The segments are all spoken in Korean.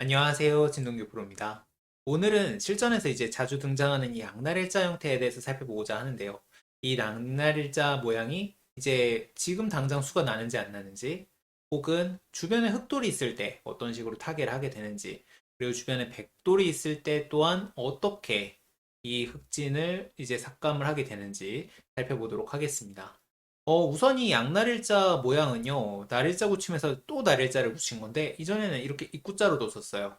안녕하세요. 진동규 프로입니다. 오늘은 실전에서 이제 자주 등장하는 이 양날일자 형태에 대해서 살펴보고자 하는데요. 이 양날일자 모양이 이제 지금 당장 수가 나는지 안 나는지, 혹은 주변에 흑돌이 있을 때 어떤 식으로 타개를 하게 되는지, 그리고 주변에 백돌이 있을 때 또한 어떻게 이 흑진을 이제 삭감을 하게 되는지 살펴보도록 하겠습니다. 우선 이 양날일자 모양은요, 날일자 고침에서 또 날일자를 붙인 건데, 이전에는 이렇게 입구자로 뒀었어요.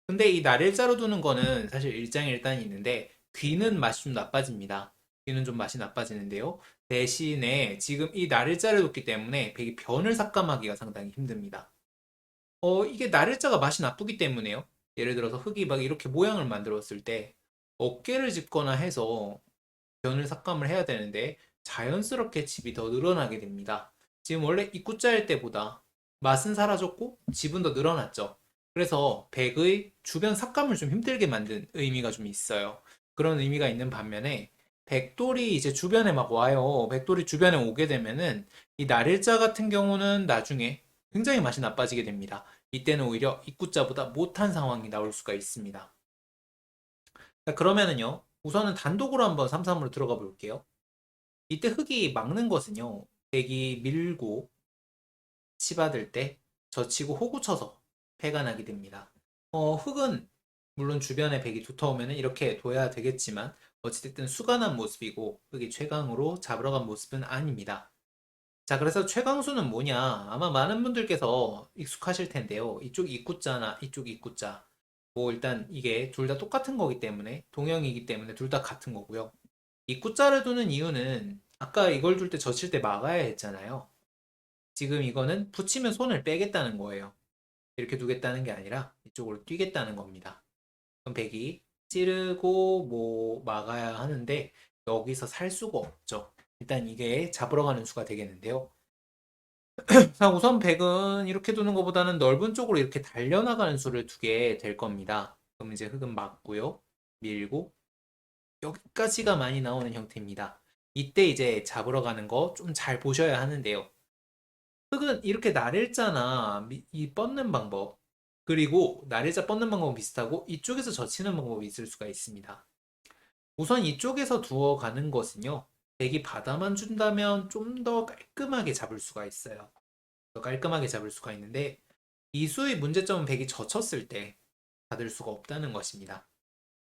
근데 이 날일자로 두는 거는 사실 일장일단이 있는데, 귀는 맛이 좀 나빠집니다. 귀는 좀 맛이 나빠지는데요. 대신에 지금 이 날일자를 뒀기 때문에 백이 변을 삭감하기가 상당히 힘듭니다. 이게 날일자가 맛이 나쁘기 때문에요. 예를 들어서 흙이 막 이렇게 모양을 만들었을 때, 어깨를 짚거나 해서 변을 삭감을 해야 되는데 자연스럽게 집이 더 늘어나게 됩니다. 지금 원래 입구자일 때보다 맛은 사라졌고 집은 더 늘어났죠. 그래서 백의 주변 삭감을 좀 힘들게 만든 의미가 좀 있어요. 그런 의미가 있는 반면에 백돌이 이제 주변에 막 와요. 백돌이 주변에 오게 되면은 이 날일자 같은 경우는 나중에 굉장히 맛이 나빠지게 됩니다. 이때는 오히려 입구자보다 못한 상황이 나올 수가 있습니다. 자, 그러면은요. 우선은 단독으로 한번 삼삼으로 들어가 볼게요. 이때 흙이 막는 것은요. 백이 밀고 치받을 때 젖히고 호구 쳐서 패가 나게 됩니다. 흙은 물론 주변에 백이 두터우면 이렇게 둬야 되겠지만 어찌됐든 수가 난 모습이고 흙이 최강으로 잡으러 간 모습은 아닙니다. 자, 그래서 최강수는 뭐냐? 아마 많은 분들께서 익숙하실 텐데요. 이쪽 입구자나 이쪽 입구자. 뭐 일단 이게 둘 다 똑같은 거기 때문에 동형이기 때문에 둘 다 같은 거고요. 입구자를 두는 이유는 아까 이걸 둘 때 젖힐 때 막아야 했잖아요. 지금 이거는 붙이면 손을 빼겠다는 거예요. 이렇게 두겠다는 게 아니라 이쪽으로 뛰겠다는 겁니다. 그럼 백이 찌르고 뭐 막아야 하는데 여기서 살 수가 없죠. 일단 이게 잡으러 가는 수가 되겠는데요. 자, 우선 백은 이렇게 두는 것보다는 넓은 쪽으로 이렇게 달려나가는 수를 두게 될 겁니다. 그럼 이제 흙은 막고요. 밀고 여기까지가 많이 나오는 형태입니다. 이때 이제 잡으러 가는 거 좀 잘 보셔야 하는데요. 흙은 이렇게 날일자나 이 뻗는 방법, 그리고 날일자 뻗는 방법은 비슷하고 이쪽에서 젖히는 방법이 있을 수가 있습니다. 우선 이쪽에서 두어 가는 것은요. 백이 받아만 준다면 좀 더 깔끔하게 잡을 수가 있어요. 더 깔끔하게 잡을 수가 있는데 이수의 문제점은 백이 젖혔을 때 받을 수가 없다는 것입니다.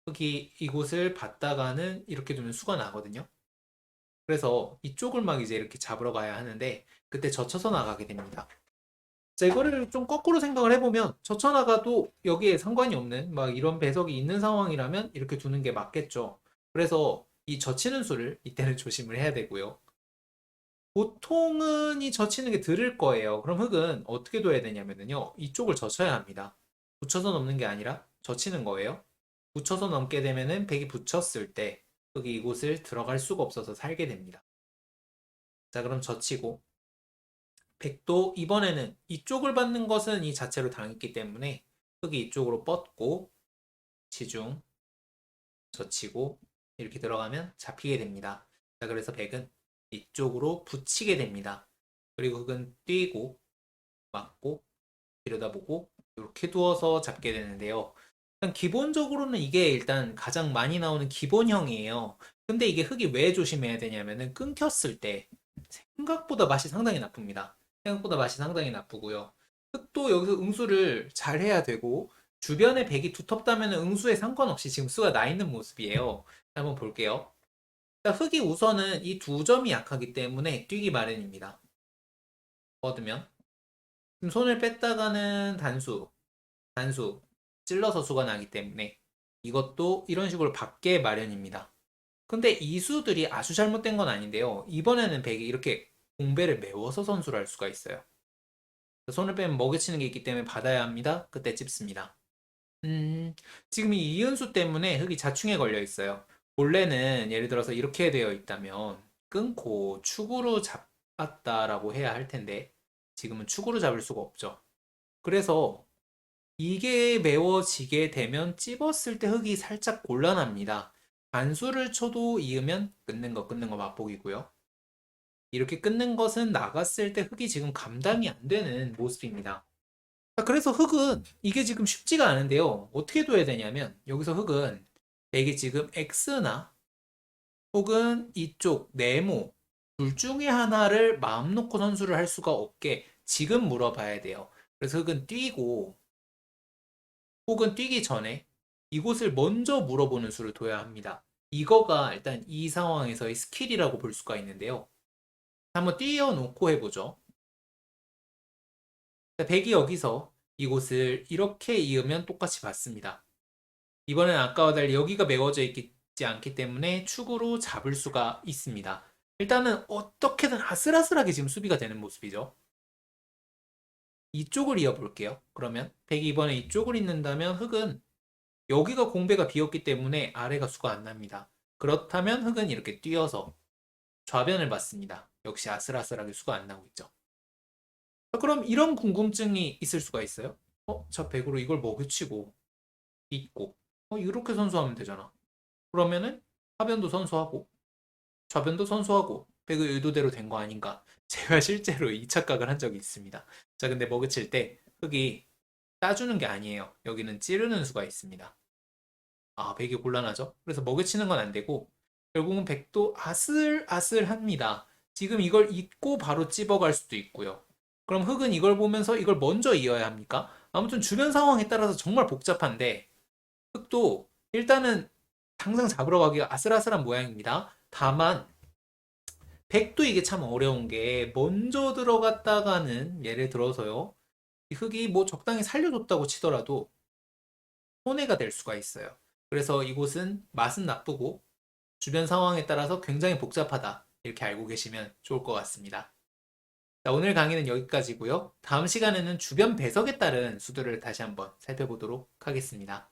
흙이 이곳을 받다가는 이렇게 두면 수가 나거든요. 그래서 이쪽을 막 이제 이렇게 잡으러 가야 하는데 그때 젖혀서 나가게 됩니다. 자, 이거를 좀 거꾸로 생각을 해보면 젖혀 나가도 여기에 상관이 없는 막 이런 배석이 있는 상황이라면 이렇게 두는 게 맞겠죠. 그래서 이 젖히는 수를 이때는 조심을 해야 되고요. 보통은 이 젖히는 게 들을 거예요. 그럼 흙은 어떻게 둬야 되냐면요. 이쪽을 젖혀야 합니다. 붙여서 넘는 게 아니라 젖히는 거예요. 붙여서 넘게 되면은 백이 붙였을 때 흙이 이곳을 들어갈 수가 없어서 살게 됩니다. 자, 그럼 젖히고 백도 이번에는 이쪽을 받는 것은 이 자체로 당했기 때문에 흙이 이쪽으로 뻗고 치중 젖히고 이렇게 들어가면 잡히게 됩니다. 자, 그래서 백은 이쪽으로 붙이게 됩니다. 그리고 흙은 뛰고 맞고 들여다보고 이렇게 두어서 잡게 되는데요. 일단 기본적으로는 이게 일단 가장 많이 나오는 기본형이에요. 근데 이게 흙이 왜 조심해야 되냐면은 끊겼을 때 생각보다 맛이 상당히 나쁩니다. 생각보다 맛이 상당히 나쁘고요. 흙도 여기서 응수를 잘 해야 되고 주변에 백이 두텁다면 응수에 상관없이 지금 수가 나 있는 모습이에요. 한번 볼게요. 흙이 우선은 이 두 점이 약하기 때문에 뛰기 마련입니다. 뻗으면 그럼 손을 뺐다가는 단수, 찔러서 수가 나기 때문에 이것도 이런 식으로 받게 마련입니다. 근데 이 수들이 아주 잘못된 건 아닌데요. 이번에는 백이 이렇게 공배를 메워서 선수를 할 수가 있어요. 손을 빼면 먹여치는 게 있기 때문에 받아야 합니다. 그때 찝습니다. 음, 지금 이 이은수 때문에 흙이 자충에 걸려 있어요. 본래는 예를 들어서 이렇게 되어 있다면 끊고 축으로 잡았다라고 해야 할 텐데 지금은 축으로 잡을 수가 없죠. 그래서 이게 메워지게 되면 찝었을 때 흙이 살짝 곤란합니다. 반수를 쳐도 이으면 끊는 거 맛보기고요. 이렇게 끊는 것은 나갔을 때 흙이 지금 감당이 안 되는 모습입니다. 자, 그래서 흙은 이게 지금 쉽지가 않은데요. 어떻게 둬야 되냐면 여기서 흙은 이게 지금 X나 혹은 이쪽 네모 둘 중에 하나를 마음 놓고 선수를 할 수가 없게 지금 물어봐야 돼요. 그래서 흙은 뛰고 혹은 뛰기 전에 이곳을 먼저 물어보는 수를 둬야 합니다. 이거가 일단 이 상황에서의 스킬이라고 볼 수가 있는데요. 한번 띄워놓고 해보죠. 백이 여기서 이곳을 이렇게 이으면 똑같이 받습니다. 이번엔 아까와 달리 여기가 메워져 있지 않기 때문에 축으로 잡을 수가 있습니다. 일단은 어떻게든 아슬아슬하게 지금 수비가 되는 모습이죠. 이쪽을 이어볼게요. 그러면 백이 이번에 이쪽을 잇는다면 흙은 여기가 공배가 비었기 때문에 아래가 수가 안 납니다. 그렇다면 흙은 이렇게 뛰어서 좌변을 받습니다. 역시 아슬아슬하게 수가 안 나고 있죠. 그럼 이런 궁금증이 있을 수가 있어요. 저 백으로 이걸 먹여치고 있고 이렇게 선수하면 되잖아. 그러면은 하변도 선수하고 좌변도 선수하고 백의 의도대로 된 거 아닌가. 제가 실제로 이 착각을 한 적이 있습니다. 자, 근데 먹여칠 때 흙이 따주는 게 아니에요. 여기는 찌르는 수가 있습니다. 아, 백이 곤란하죠? 그래서 먹여치는 건 안 되고 결국은 백도 아슬아슬합니다. 지금 이걸 잊고 바로 찝어갈 수도 있고요. 그럼 흙은 이걸 보면서 이걸 먼저 이어야 합니까? 아무튼 주변 상황에 따라서 정말 복잡한데 흙도 일단은 당장 잡으러 가기가 아슬아슬한 모양입니다. 다만 백도 이게 참 어려운 게 먼저 들어갔다가는 예를 들어서요. 이 흙이 뭐 적당히 살려줬다고 치더라도 손해가 될 수가 있어요. 그래서 이곳은 맛은 나쁘고 주변 상황에 따라서 굉장히 복잡하다. 이렇게 알고 계시면 좋을 것 같습니다. 자, 오늘 강의는 여기까지고요. 다음 시간에는 주변 배석에 따른 수들을 다시 한번 살펴보도록 하겠습니다.